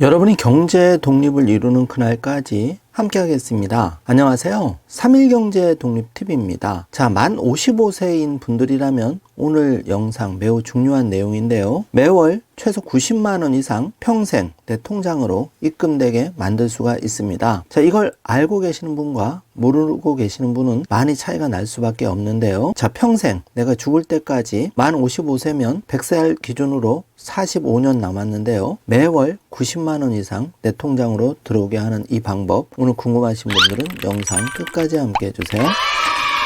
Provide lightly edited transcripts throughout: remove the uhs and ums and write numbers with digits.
여러분이 경제 독립을 이루는 그날까지 함께 하겠습니다. 안녕하세요. 3일 경제 독립 팁입니다. 자, 만 55세인 분들이라면 오늘 영상 매우 중요한 내용인데요. 매월 최소 90만 원 이상 평생 내 통장으로 입금되게 만들 수가 있습니다. 자, 이걸 알고 계시는 분과 모르고 계시는 분은 많이 차이가 날 수밖에 없는데요. 자, 평생 내가 죽을 때까지 만 55세면 100세 기준으로 45년 남았는데요. 매월 90만 원 이상 내 통장으로 들어오게 하는 이 방법, 오늘 궁금하신 분들은 영상 끝까지 함께 해주세요.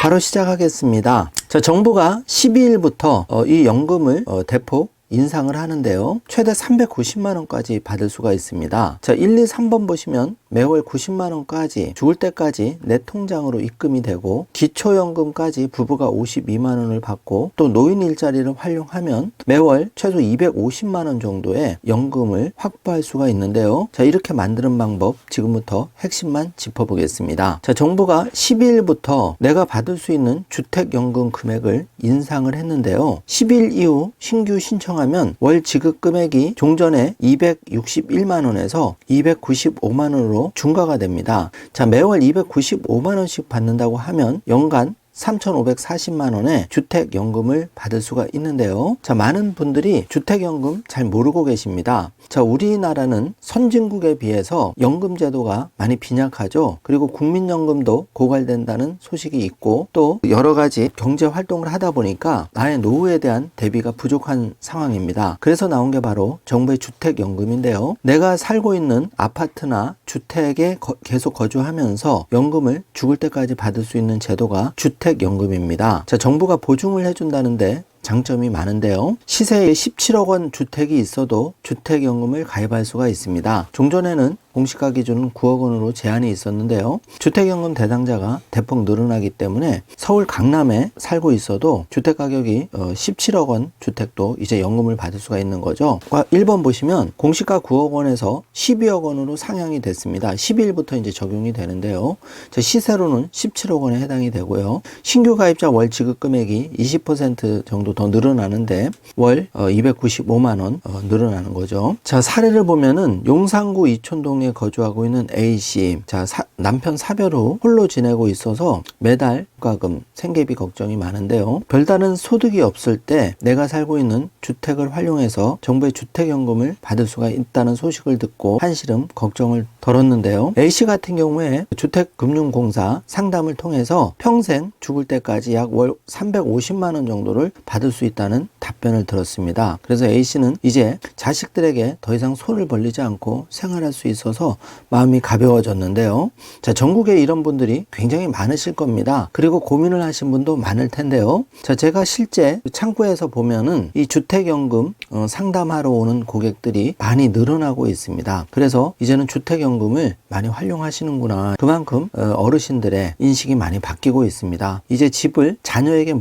바로 시작하겠습니다. 자, 정부가 12일부터 이 연금을 대폭 인상을 하는데요. 최대 390만 원까지 받을 수가 있습니다. 자, 1, 2, 3번 보시면 매월 90만 원까지 죽을 때까지 내 통장으로 입금이 되고, 기초연금까지 부부가 52만 원을 받고, 또 노인 일자리를 활용하면 매월 최소 250만 원 정도의 연금을 확보할 수가 있는데요. 자, 이렇게 만드는 방법 지금부터 핵심만 짚어보겠습니다. 자, 정부가 12일부터 내가 받을 수 있는 주택연금 금액을 인상을 했는데요. 10일 이후 신규 신청하면 월 지급 금액이 종전에 261만 원에서 295만 원으로 중과가 됩니다. 자, 매월 295만 원씩 받는다고 하면 연간 3,540만 원의 주택연금을 받을 수가 있는데요. 자, 많은 분들이 주택연금 잘 모르고 계십니다. 자, 우리나라는 선진국에 비해서 연금 제도가 많이 빈약하죠. 그리고 국민연금도 고갈된다는 소식이 있고, 또 여러 가지 경제 활동을 하다 보니까 나의 노후에 대한 대비가 부족한 상황입니다. 그래서 나온 게 바로 정부의 주택연금인데요. 내가 살고 있는 아파트나 주택에 계속 거주하면서 연금을 죽을 때까지 받을 수 있는 제도가 주택연금입니다. 자, 정부가 보증을 해준다는데 장점이 많은데요. 시세에 17억 원 주택이 있어도 주택연금을 가입할 수가 있습니다. 종전에는 공시가 기준은 9억 원으로 제한이 있었는데요. 주택연금 대상자가 대폭 늘어나기 때문에 서울 강남에 살고 있어도 주택가격이 17억 원 주택도 이제 연금을 받을 수가 있는 거죠. 1번 보시면 공시가 9억 원에서 12억 원으로 상향이 됐습니다. 12일부터 이제 적용이 되는데요. 시세로는 17억 원에 해당이 되고요. 신규 가입자 월 지급 금액이 20% 정도 더 늘어나는데 월 295만 원 늘어나는 거죠. 자, 사례를 보면은 용산구 이촌동에 거주하고 있는 A씨. 자, 남편 사별 후 홀로 지내고 있어서 매달 가금 생계비 걱정이 많은데요. 별다른 소득이 없을 때 내가 살고 있는 주택을 활용해서 정부의 주택연금을 받을 수가 있다는 소식을 듣고 한시름 걱정을 덜었는데요. A씨 같은 경우에 주택금융공사 상담을 통해서 평생 죽을 때까지 약 월 350만 원 정도를 받을 수 있다는 답변을 들었습니다. 그래서 A씨는 이제 자식들에게 더 이상 손을 벌리지 않고 생활할 수 있어서 마음이 가벼워졌는데요. 자, 전국에 이런 분들이 굉장히 많으실 겁니다. 그리고 고민을 하신 분도 많을 텐데요. 자, 제가 실제 창구에서 보면은 이 주택연금 상담하러 오는 고객들이 많이 늘어나고 있습니다. 그래서 이제는 주택연금을 많이 활용하시는구나. 그만큼 어르신들의 인식이 많이 바뀌고 있습니다. 이제 집을 자녀에게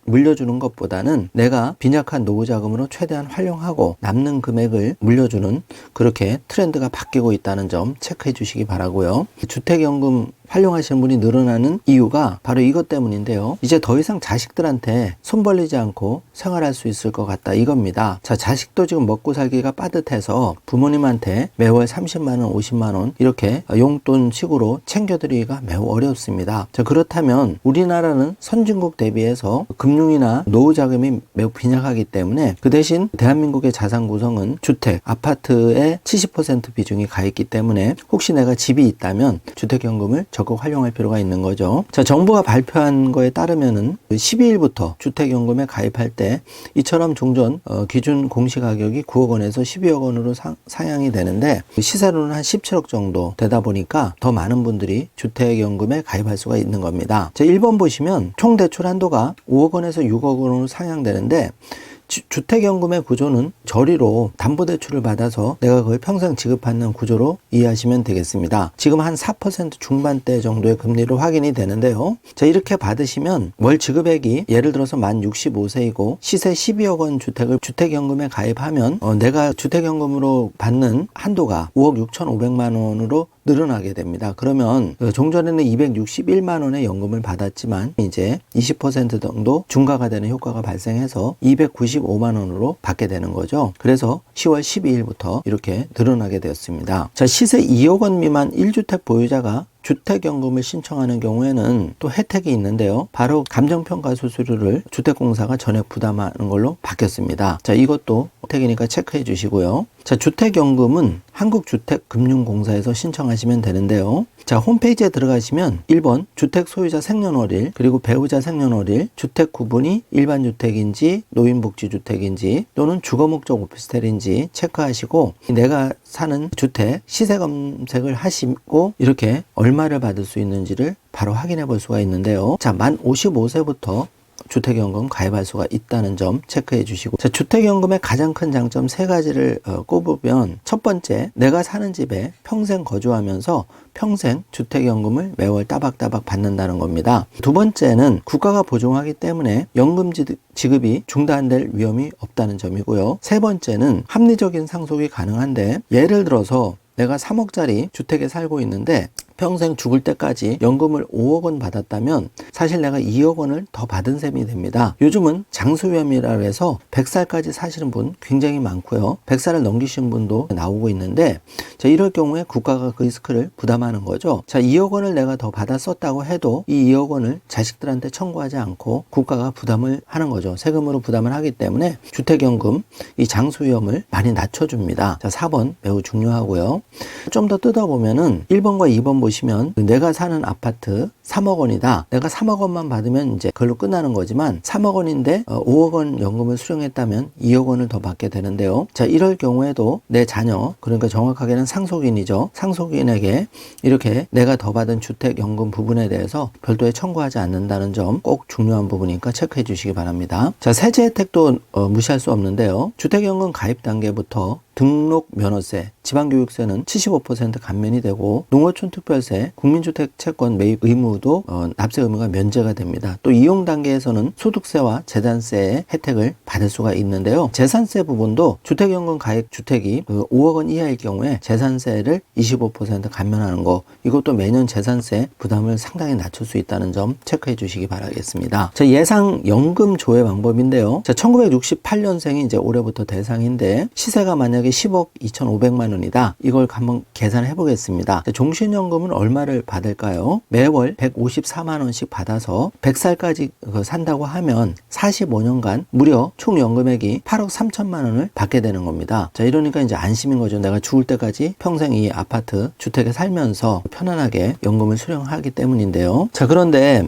물려주는 것보다는 내가 빈약한 노후 자금으로 최대한 활용하고 남는 금액을 물려주는, 그렇게 트렌드가 바뀌고 있다는 점 체크해 주시기 바라고요. 주택연금 활용하시는 분이 늘어나는 이유가 바로 이것 때문인데요. 이제 더 이상 자식들한테 손 벌리지 않고 생활할 수 있을 것 같다, 이겁니다. 자, 자식도 지금 먹고 살기가 빠듯해서 부모님한테 매월 30만 원, 50만 원 이렇게 용돈식으로 챙겨드리기가 매우 어렵습니다. 자, 그렇다면 우리나라는 선진국 대비해서 금융이나 노후 자금이 매우 빈약하기 때문에 그 대신 대한민국의 자산 구성은 주택, 아파트의 70% 비중이 가 있기 때문에 혹시 내가 집이 있다면 주택연금을 적극 활용할 필요가 있는 거죠. 자, 정부가 발표한 거에 따르면은 12일부터 주택연금에 가입할 때 이처럼 종전 기준 공시가격이 9억 원에서 12억 원으로 상향이 되는데 시세로는 한 17억 정도 되다 보니까 더 많은 분들이 주택연금에 가입할 수가 있는 겁니다. 자, 1번 보시면 총 대출 한도가 5억 원에서 6억 원으로 상향되는데 주택연금의 구조는 저리로 담보대출을 받아서 내가 그걸 평생 지급하는 구조로 이해하시면 되겠습니다. 지금 한 4% 중반대 정도의 금리로 확인이 되는데요. 자, 이렇게 받으시면 월 지급액이 예를 들어서 만 65세이고 시세 12억 원 주택을 주택연금에 가입하면 내가 주택연금으로 받는 한도가 5억 6,500만 원으로 늘어나게 됩니다. 그러면 종전에는 261만 원의 연금을 받았지만 이제 20% 정도 중과가 되는 효과가 발생해서 290 95만 원으로 받게 되는 거죠. 그래서 10월 12일부터 이렇게 늘어나게 되었습니다. 자, 시세 2억 원 미만 1주택 보유자가 주택연금을 신청하는 경우에는 또 혜택이 있는데요. 바로 감정평가 수수료를 주택공사가 전액 부담하는 걸로 바뀌었습니다. 자, 이것도 혜택이니까 체크해 주시고요. 자, 주택연금은 한국주택금융공사에서 신청하시면 되는데요. 자, 홈페이지에 들어가시면 1번 주택 소유자 생년월일, 그리고 배우자 생년월일, 주택 구분이 일반주택인지 노인복지주택인지 또는 주거목적 오피스텔인지 체크하시고 내가 사는 주택 시세 검색을 하시고 이렇게 얼마를 받을 수 있는지를 바로 확인해 볼 수가 있는데요. 자, 만 55세부터 주택연금 가입할 수가 있다는 점 체크해 주시고, 자, 주택연금의 가장 큰 장점 세 가지를 꼽으면, 첫 번째, 내가 사는 집에 평생 거주하면서 평생 주택연금을 매월 따박따박 받는다는 겁니다. 두 번째는 국가가 보증하기 때문에 연금 지급이 중단될 위험이 없다는 점이고요. 세 번째는 합리적인 상속이 가능한데, 예를 들어서 내가 3억짜리 주택에 살고 있는데 평생 죽을 때까지 연금을 5억 원 받았다면 사실 내가 2억 원을 더 받은 셈이 됩니다. 요즘은 장수위험이라 해서 100살까지 사시는 분 굉장히 많고요. 100살을 넘기신 분도 나오고 있는데, 자, 이럴 경우에 국가가 그 리스크를 부담하는 거죠. 자, 2억 원을 내가 더 받아 썼다고 해도 이 2억 원을 자식들한테 청구하지 않고 국가가 부담을 하는 거죠. 세금으로 부담을 하기 때문에 주택연금 이 장수위험을 많이 낮춰줍니다. 자, 4번 매우 중요하고요. 좀 더 뜯어보면은 1번과 2번 보시면 내가 사는 아파트 3억 원이다. 내가 3억 원만 받으면 이제 그걸로 끝나는 거지만 3억 원인데 5억 원 연금을 수령했다면 2억 원을 더 받게 되는데요. 자, 이럴 경우에도 내 자녀, 그러니까 정확하게는 상속인이죠. 상속인에게 이렇게 내가 더 받은 주택연금 부분에 대해서 별도의 청구하지 않는다는 점 꼭 중요한 부분이니까 체크해 주시기 바랍니다. 자, 세제 혜택도 무시할 수 없는데요. 주택연금 가입 단계부터 등록 면허세, 지방교육세는 75% 감면이 되고 농어촌 특별세, 국민주택 채권 매입 의무도 납세 의무가 면제가 됩니다. 또 이용 단계에서는 소득세와 재산세의 혜택을 받을 수가 있는데요. 재산세 부분도 주택연금 가입 주택이 5억 원 이하일 경우에 재산세를 25% 감면하는 거, 이것도 매년 재산세 부담을 상당히 낮출 수 있다는 점 체크해 주시기 바라겠습니다. 자, 예상 연금 조회 방법인데요. 자, 1968년생이 이제 올해부터 대상인데 시세가 만약에 10억 2,500만 원이다. 이걸 한번 계산해 보겠습니다. 종신연금은 얼마를 받을까요? 매월 154만 원씩 받아서 100살까지 산다고 하면 45년간 무려 총 연금액이 8억 3천만 원을 받게 되는 겁니다. 자, 이러니까 이제 안심인 거죠. 내가 죽을 때까지 평생 이 아파트 주택에 살면서 편안하게 연금을 수령하기 때문인데요. 자, 그런데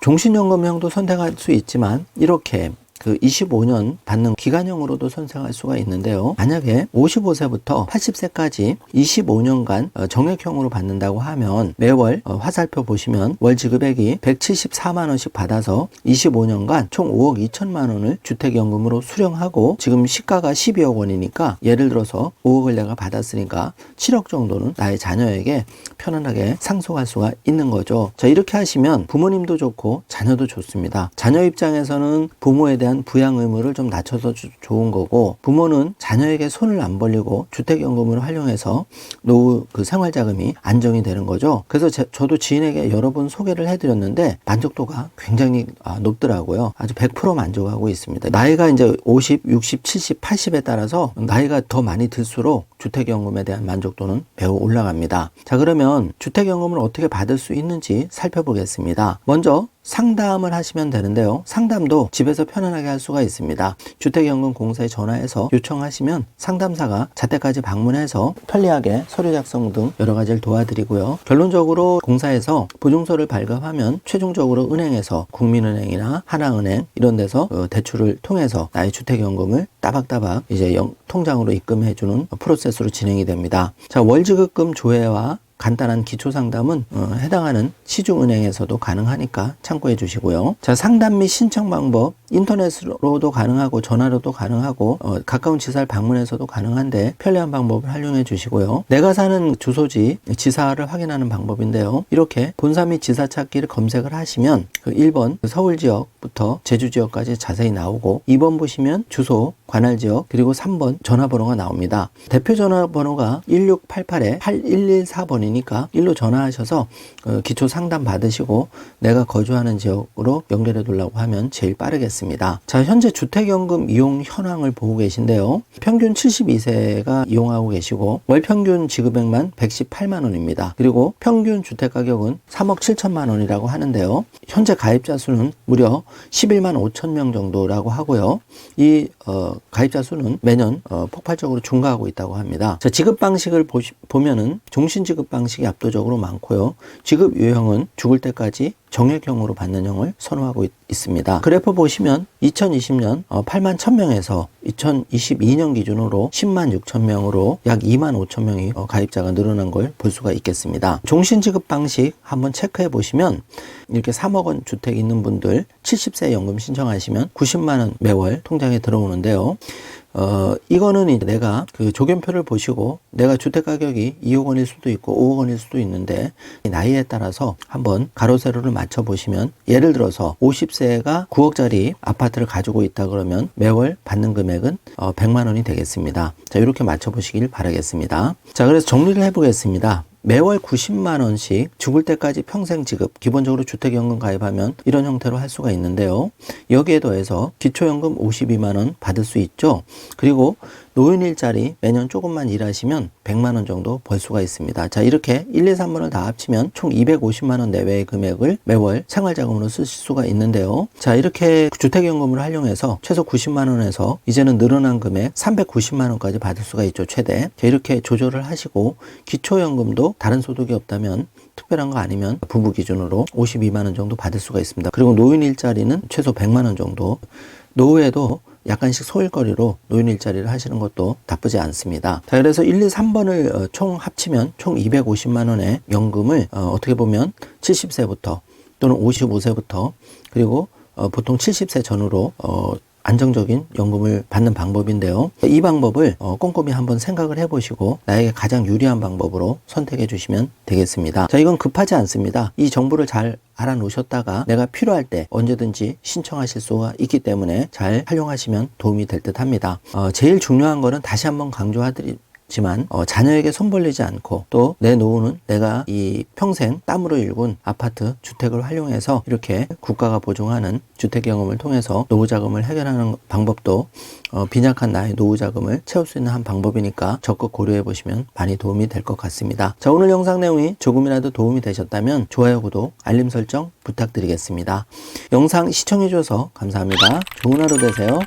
종신연금형도 선택할 수 있지만 이렇게 25년 받는 기간형으로도 선택할 수가 있는데요. 만약에 55세부터 80세까지 25년간 정액형으로 받는다고 하면 매월 화살표 보시면 월 지급액이 174만 원씩 받아서 25년간 총 5억 2천만 원을 주택연금으로 수령하고, 지금 시가가 12억 원이니까 예를 들어서 5억을 내가 받았으니까 7억 정도는 나의 자녀에게 편안하게 상속할 수가 있는 거죠. 자, 이렇게 하시면 부모님도 좋고 자녀도 좋습니다. 자녀 입장에서는 부모에 대한 부양 의무를 좀 낮춰서 좋은 거고, 부모는 자녀에게 손을 안 벌리고 주택연금을 활용해서 노후 생활자금이 안정이 되는 거죠. 그래서 저도 지인에게 여러 번 소개를 해드렸는데 만족도가 굉장히 높더라고요. 아주 100% 만족하고 있습니다. 나이가 이제 50, 60, 70, 80에 따라서 나이가 더 많이 들수록 주택연금에 대한 만족도는 매우 올라갑니다. 자, 그러면 주택연금을 어떻게 받을 수 있는지 살펴보겠습니다. 먼저 상담을 하시면 되는데요. 상담도 집에서 편안하게 할 수가 있습니다. 주택연금공사에 전화해서 요청하시면 상담사가 자택까지 방문해서 편리하게 서류 작성 등 여러 가지를 도와드리고요. 결론적으로 공사에서 보증서를 발급하면 최종적으로 은행에서 국민은행이나 하나은행 이런 데서 대출을 통해서 나의 주택연금을 따박따박 이제 통장으로 입금해주는 프로세스로 진행이 됩니다. 자, 월지급금 조회와 간단한 기초상담은 해당하는 시중은행에서도 가능하니까 참고해 주시고요. 자, 상담 및 신청 방법 인터넷으로도 가능하고 전화로도 가능하고 가까운 지사를 방문해서도 가능한데 편리한 방법을 활용해 주시고요. 내가 사는 주소지 지사를 확인하는 방법인데요. 이렇게 본사 및 지사 찾기를 검색을 하시면 1번 서울 지역부터 제주 지역까지 자세히 나오고, 2번 보시면 주소 관할 지역, 그리고 3번 전화번호가 나옵니다. 대표 전화번호가 1688-8114번이니까 일로 전화하셔서 기초 상담 받으시고 내가 거주하는 지역으로 연결해 두려고 하면 제일 빠르겠습니다. 자, 현재 주택연금 이용 현황을 보고 계신데요. 평균 72세가 이용하고 계시고 월 평균 지급액만 118만 원입니다. 그리고 평균 주택가격은 3억 7천만 원이라고 하는데요. 현재 가입자 수는 무려 11만 5천 명 정도라고 하고요. 이 가입자 수는 매년 폭발적으로 증가하고 있다고 합니다. 자, 지급 방식을 보면은 종신 지급 방식이 압도적으로 많고요. 지급 유형은 죽을 때까지 정액형으로 받는 형을 선호하고 있습니다. 그래프 보시면 2020년 8만 1000명에서 2022년 기준으로 10만 6천 명으로 약 2만 5천 명이 가입자가 늘어난 걸 볼 수가 있겠습니다. 종신 지급 방식 한번 체크해 보시면 이렇게 3억 원 주택 있는 분들 70세 연금 신청하시면 90만 원 매월 통장에 들어오는데요. 이거는 내가 그 조견표를 보시고 내가 주택 가격이 2억 원일 수도 있고 5억 원일 수도 있는데 나이에 따라서 한번 가로 세로를 맞춰 보시면 예를 들어서 50세가 9억짜리 아파트를 가지고 있다 그러면 매월 받는 금액은 100만 원이 되겠습니다. 자, 이렇게 맞춰 보시길 바라겠습니다. 자, 그래서 정리를 해 보겠습니다. 매월 90만 원씩 죽을 때까지 평생 지급, 기본적으로 주택연금 가입하면 이런 형태로 할 수가 있는데요. 여기에 더해서 기초연금 52만 원 받을 수 있죠. 그리고 노인 일자리 매년 조금만 일하시면 100만 원 정도 벌 수가 있습니다. 자, 이렇게 1, 2, 3번을 다 합치면 총 250만 원 내외의 금액을 매월 생활자금으로 쓰실 수가 있는데요. 자, 이렇게 주택연금을 활용해서 최소 90만 원에서 이제는 늘어난 금액 390만 원까지 받을 수가 있죠, 최대. 자, 이렇게 조절을 하시고 기초연금도 다른 소득이 없다면 특별한 거 아니면 부부 기준으로 52만 원 정도 받을 수가 있습니다. 그리고 노인 일자리는 최소 100만 원 정도, 노후에도 약간씩 소일거리로 노인 일자리를 하시는 것도 나쁘지 않습니다. 자, 그래서 1, 2, 3번을 총 합치면 총 250만 원의 연금을 어떻게 보면 70세부터 또는 55세부터 그리고 보통 70세 전후로 안정적인 연금을 받는 방법인데요. 이 방법을 꼼꼼히 한번 생각을 해보시고 나에게 가장 유리한 방법으로 선택해 주시면 되겠습니다. 자, 이건 급하지 않습니다. 이 정보를 잘 알아놓으셨다가 내가 필요할 때 언제든지 신청하실 수가 있기 때문에 잘 활용하시면 도움이 될 듯 합니다. 제일 중요한 거는 다시 한번 강조하지만 자녀에게 손 벌리지 않고 또 내 노후는 내가 이 평생 땀으로 일군 아파트 주택을 활용해서 이렇게 국가가 보증하는 주택경험을 통해서 노후자금을 해결하는 방법도 빈약한 나의 노후자금을 채울 수 있는 한 방법이니까 적극 고려해 보시면 많이 도움이 될 것 같습니다. 자, 오늘 영상 내용이 조금이라도 도움이 되셨다면 좋아요, 구독, 알림 설정 부탁드리겠습니다. 영상 시청해 주셔서 감사합니다. 좋은 하루 되세요.